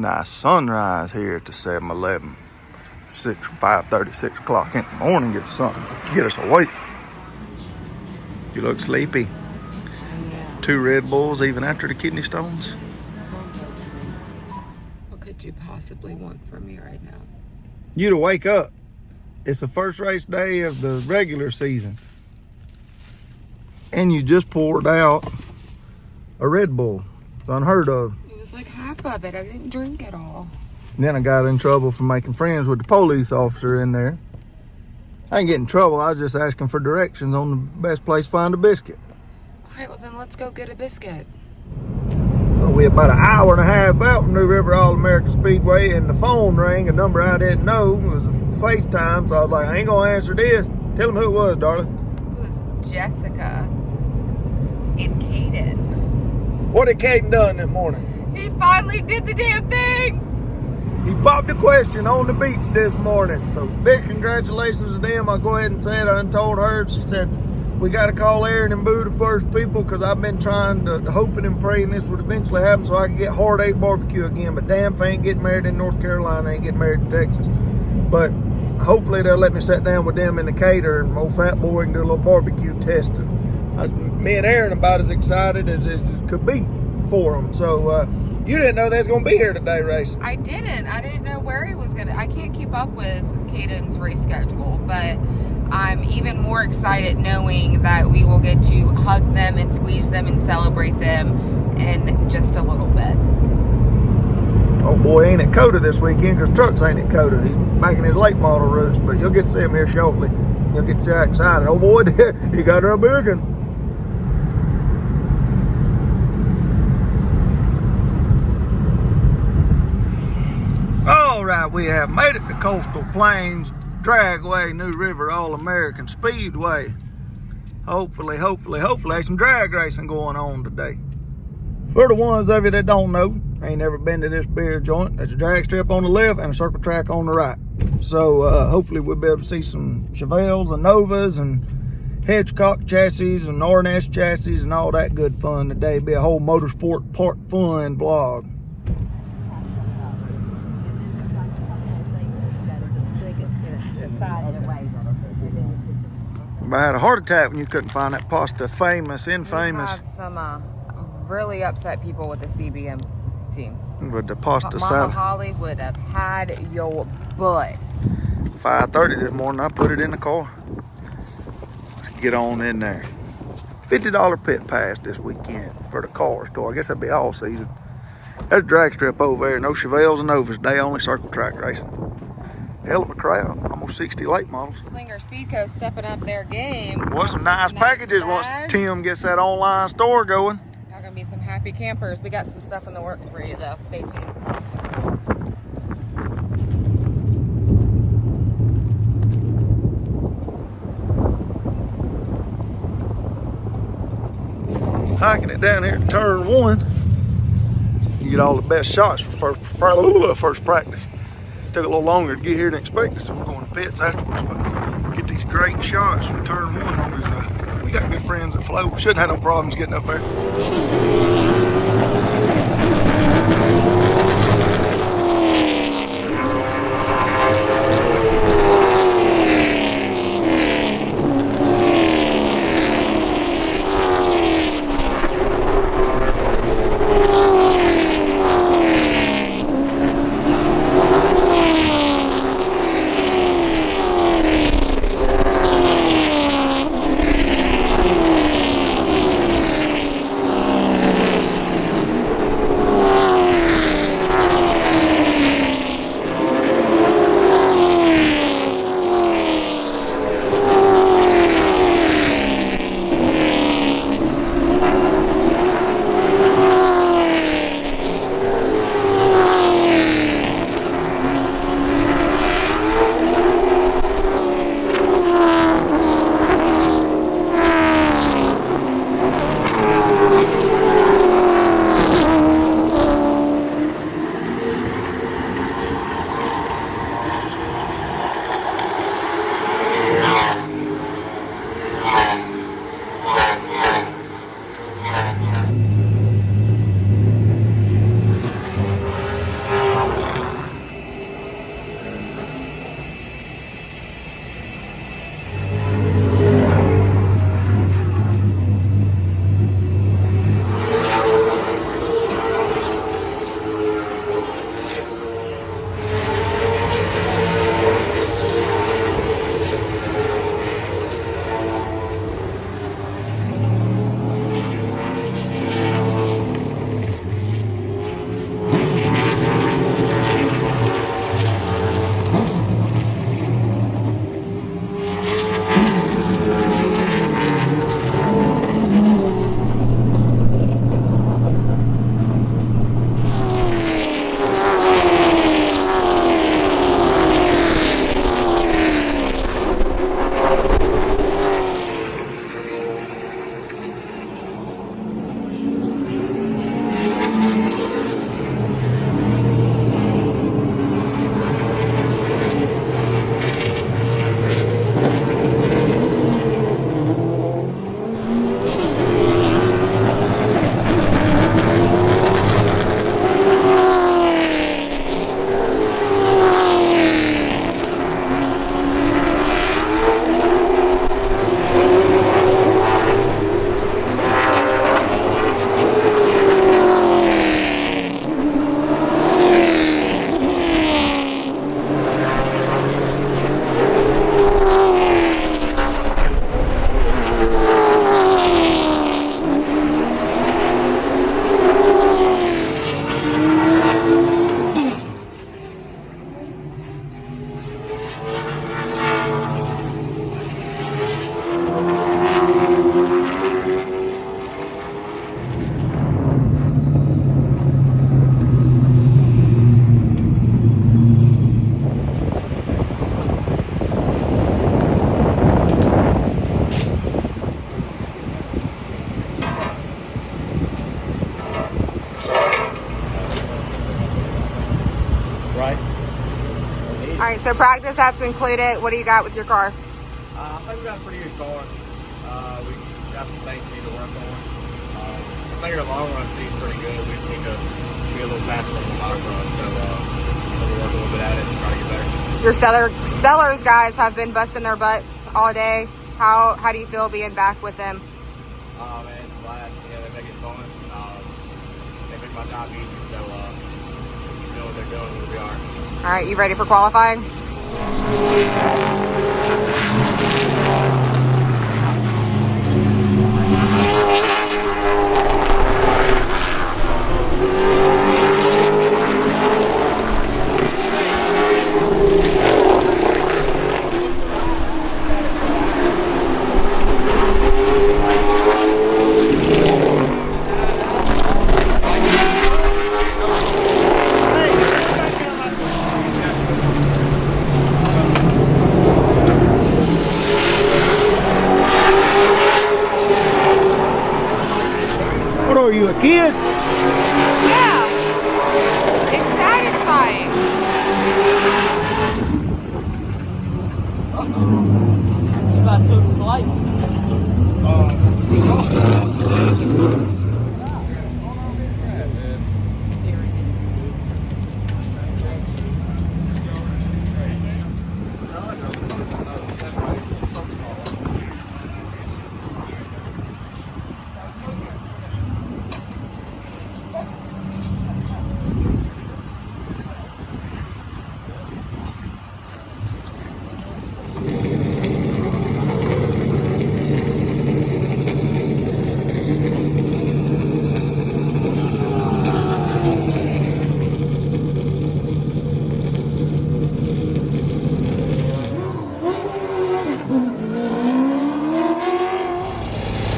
Nice sunrise here at the 7-Eleven. 5:30, 6 o'clock in the morning. Get something, get us awake. You look sleepy. 2 Red Bulls even after the kidney stones. What could you possibly want from me right now? You to wake up. It's the first race day of the regular season. And you just poured out a Red Bull. It's unheard of. It was like half of it. I didn't drink it all. And then I got in trouble for making friends with the police officer in there. I didn't get in trouble. I was just asking for directions on the best place to find a biscuit. All right, well then let's go get a biscuit. Well, we about an hour and a half out from New River All-American Speedway, and the phone rang, a number I didn't know. It was FaceTime, so I was like, I ain't gonna answer this. Tell him who it was, darling. It was Jessica and Caden. What had Caden done this morning? He finally did the damn thing. He popped a question on the beach this morning. So big congratulations to them. I'll go ahead and say it. I done told her. She said, we got to call Aaron and Boo the first people, because I've been trying to, hoping and praying this would eventually happen so I can get Heartache Barbecue again. But damn if I ain't getting married in North Carolina, I ain't getting married in Texas. But hopefully they'll let me sit down with them in the cater and old fat boy can do a little barbecue testing. Me and Aaron about as excited as it could be for them. So you didn't know they was going to be here today racing. I didn't know where he was going to. I can't keep up with Caden's race schedule, but I'm even more excited knowing that we will get to hug them and squeeze them and celebrate them in just a little bit. Oh boy, ain't at Coda this weekend because Trucks ain't at Coda. He's making his late model routes, but you'll get to see him here shortly. You'll get so excited. Oh boy, he got her a big one. All right, we have made it to Coastal Plains Dragway, New River All-American Speedway. Hopefully, some drag racing going on today. For the ones of you that don't know, ain't never been to this beer joint, there's a drag strip on the left and a circle track on the right. So hopefully we'll be able to see some Chevelles and Novas and Hedgecock chassis and RNS chassis and all that good fun today. Be a whole motorsport park fun vlog. I had a heart attack when you couldn't find that pasta infamous. We have some really upset people with the CBM team. With the pasta Mama salad. Holly would have had your butt. 5:30 this morning, I put it in the car. Get on in there. $50 pit pass this weekend for the car store. I guess that'd be all season. There's a drag strip over there. No Chevelles and Novas. They only circle track racing. Hell of a crowd. Almost 60 late models. Slinger Speedco stepping up their game. Well, some nice packages once Tim gets that online store going. Y'all gonna be some happy campers. We got some stuff in the works for you though. Stay tuned. Hiking it down here to turn 1. You get all the best shots for first practice. Took a little longer to get here than expected, so we're going to pits afterwards. But get these great shots from turn 1. We got good friends that flow. We shouldn't have no problems getting up there. so practice that's included. What do you got with your car? I think we got a pretty good car. We got some things we need to work on. I think our long run speed's pretty good. We just need to be a little faster on the long run. So we'll work a little bit at it and try to get better. Your sellers guys have been busting their butts all day. How do you feel being back with them? Man, it's a blast. Yeah, they make it fun. They make my job easy. So you know what they're doing, where we are. All right, you ready for qualifying? What are you, a kid? Yeah, it's satisfying.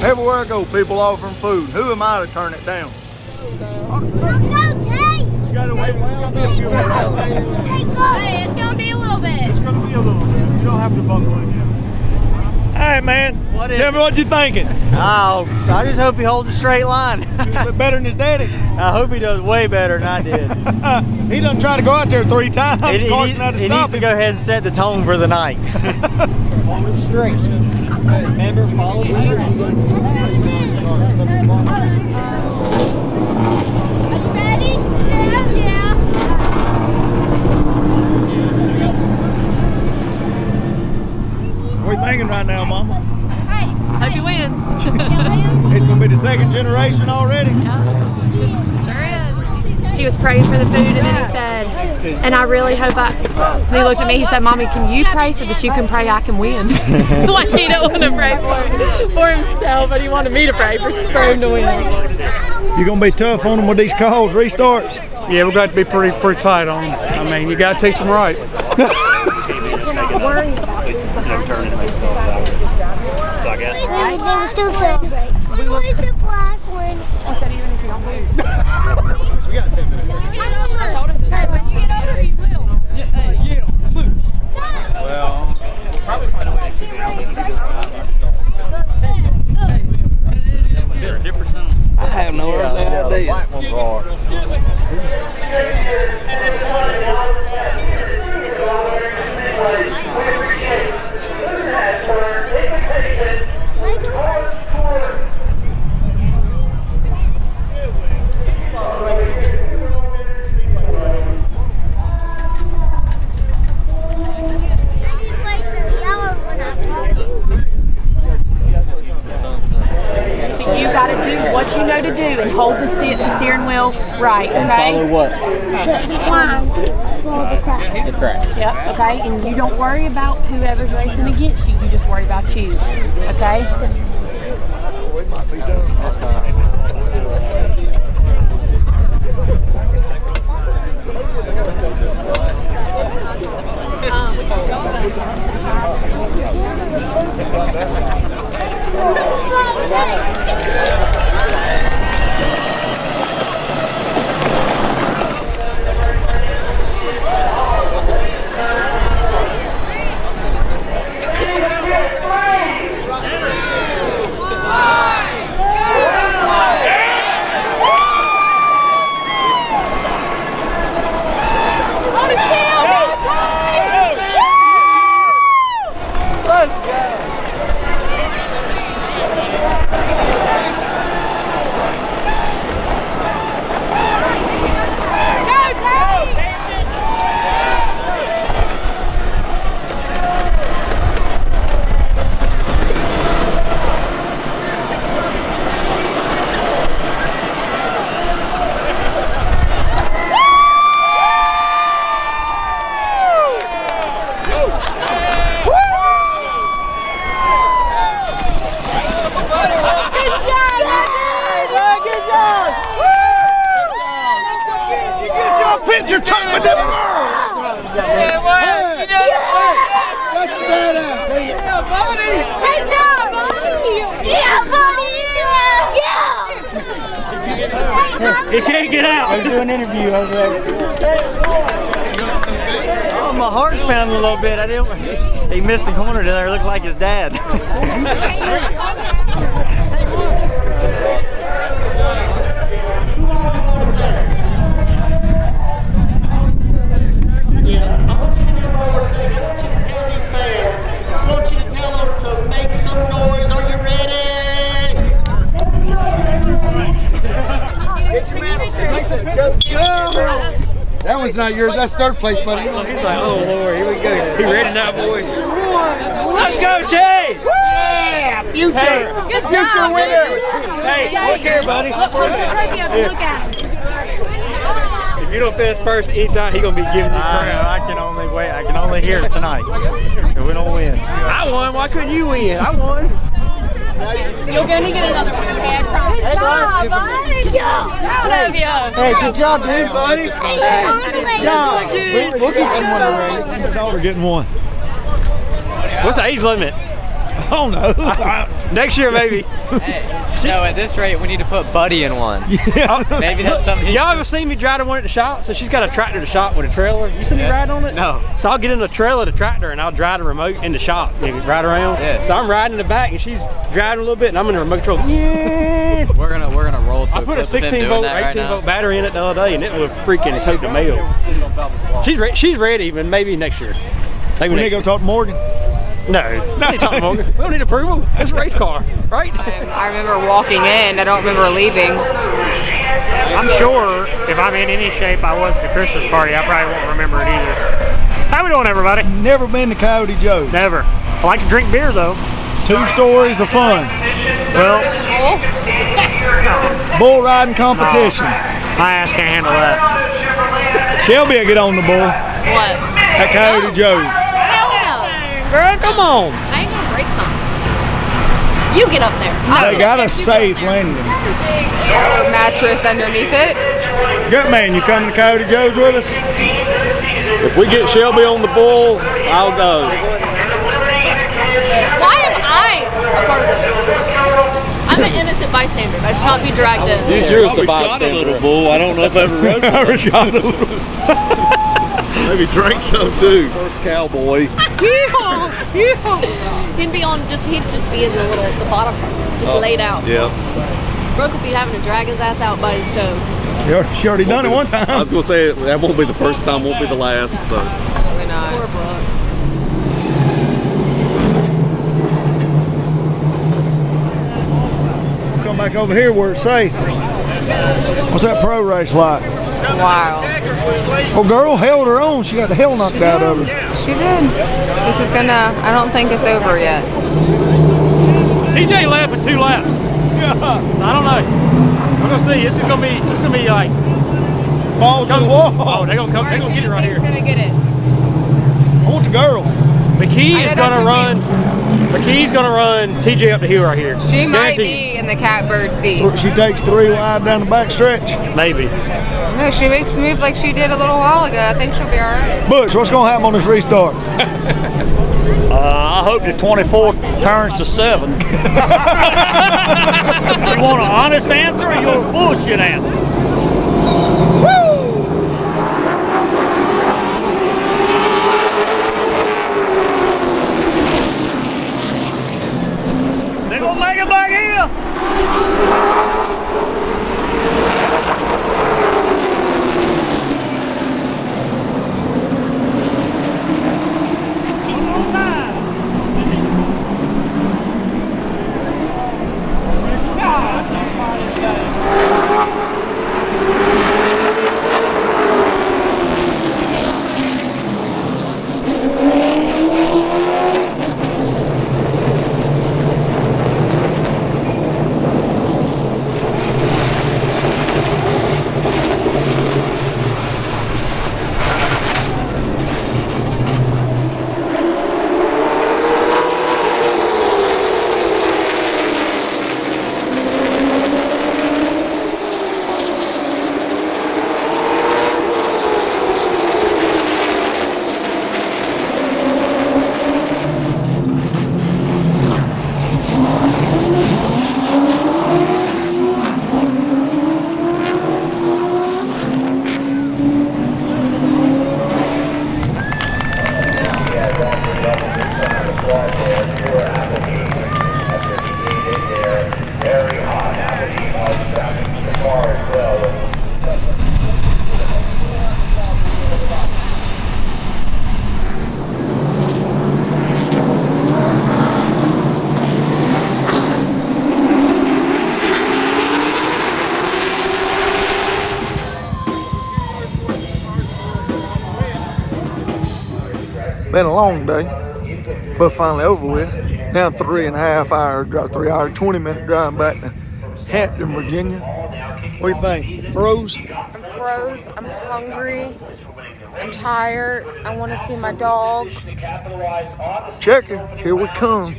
Everywhere I go, people offering food. Who am I to turn it down? You gotta wait. It's gonna be a few minutes. Hey, it's gonna be a little bit. It's gonna be a little bit. You don't have to buckle in yet. Hey man, tell me what you're thinking. Oh, I just hope he holds a straight line. Better than his daddy. I hope he does way better than I did. He done tried to go out there 3 times. He needs to go ahead and set the tone for the night. Follow straight. Remember, follow the Are you ready? Yeah. What are you thinking right now, Mama? Hey. Hope he wins. It's gonna be the 2nd generation already. Sure is. He was praying for the food and then he said, and I really hope and he looked at me, he said, Mommy, can you pray so that you can pray I can win? Like he don't want to pray for himself, but he wanted me to pray for him to win. You gonna be tough on them with these calls, restarts? Yeah, we've got to be pretty tight on them. I mean, you got to teach them right. So I guess. They will still celebrate. We will. It's a black one. I said, even if you don't win. We got 10 minutes. I told him to. When you get over, you will. Well, we'll probably find a way to figure out I have no earthly idea. So you got to do what you know to do and hold the steering wheel right, okay? Follow what? The crack. Yep, okay? And you don't worry about whoever's racing against you. You just worry about you, okay? Get your tongue with them. Yeah, buddy. Hey, Joe. Yeah, buddy. Yeah. He can't get out. I was doing an interview. I was like, oh, my heart's pounding a little bit. I didn't. He missed the corner there. Looked like his dad. That one's not yours. That's third place, buddy. He's like, oh Lord, here we go. He ready now, boys. Let's go, Jay! Yeah, future. Hey, Good future job, winner. Hey, look here, buddy. Look at him. If you don't finish first anytime, he's gonna be giving you crap. I can only wait. I can only hear it tonight. If we don't win. I won. Why couldn't you win? I won. You're gonna get another one. Okay, I promise. Good job, buddy. Proud of you. Hey, good job, dude, buddy. Good job. We'll get one race. Your daughter getting one. What's the age limit? I don't know. Next year, maybe. No, at this rate, we need to put Buddy in one. Yeah. Maybe that's something. Y'all ever seen me driving one at the shop? So she's got a tractor to shop with a trailer. You see me ride on it? No. So I'll get in the trailer, the tractor, and I'll drive the remote in the shop. Maybe ride around. Yeah. So I'm riding in the back, and she's driving a little bit, and I'm in the remote control. Yeah. We're gonna roll to. I put a 16 volt, 18 volt battery in it the other day, and it was freaking tote the mail. She's ready, but maybe next year. We need to go talk to Morgan. No, we ain't talking Morgan. We don't need approval. It's a race car, right? I remember walking in. I don't remember leaving. I'm sure if I'm in any shape I was at the Christmas party, I probably won't remember it either. How we doing, everybody? Never been to Coyote Joe's. Never. I like to drink beer, though. 2 stories of fun. Well, Bull riding competition. my ass can't handle that. Shelby will get on the bull What? at Coyote Joe's. Hell no. Girl, come on. I ain't gonna break something. You get up there. They got a safe landing. Air mattress underneath it. Gutman, you coming to Coyote Joe's with us? If we get Shelby on the bull, I'll go. Why am I a part of this? I'm an innocent bystander. I should not be dragged in. You're a bystander. Bull. I don't know if I ever rode one. I shot a little. Maybe drink some too. First cowboy. He'd be on he'd just be in the bottom part, just laid out. Yeah. Brooke will be having to drag his ass out by his toe. She already done it one time. I was gonna say that won't be the first time, won't be the last. So. Probably not. Poor Brooke. Come back over here where it's safe. What's that pro race like? Wow. Oh, girl held her own. She got the hell knocked out of her. She did. This is gonna, I don't think it's over yet. TJ left in 2 laps. Yeah. So I don't know. We're gonna see. This is gonna be like Balls to the wall. oh, they're gonna get it right here. Who's gonna get it? I want the girl. McKee is I know gonna that's run. McKee's gonna run TJ up the hill right here. She might Guaranteed. be in the catbird seat. She takes 3 wide down the back stretch. Maybe. No, she makes the move like she did a little while ago. I think she'll be all right. Butch, what's going to happen on this restart? I hope the 24 turns to 7. You want an honest answer or you want a bullshit answer? They're gonna make it back here. Been a long day, but finally over with. Now 3.5 hour drive, 3 hour, 20-minute drive back to Hampton, Virginia. What do you think? Froze? I'm froze. I'm hungry. I'm tired. I want to see my dog. Check it. Here we come.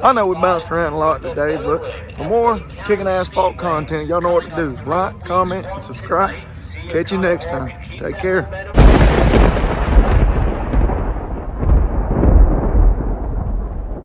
I know we bounced around a lot today, but for more Kicking Asphalt content, y'all know what to do. Like, comment, and subscribe. Catch you next time. Take care.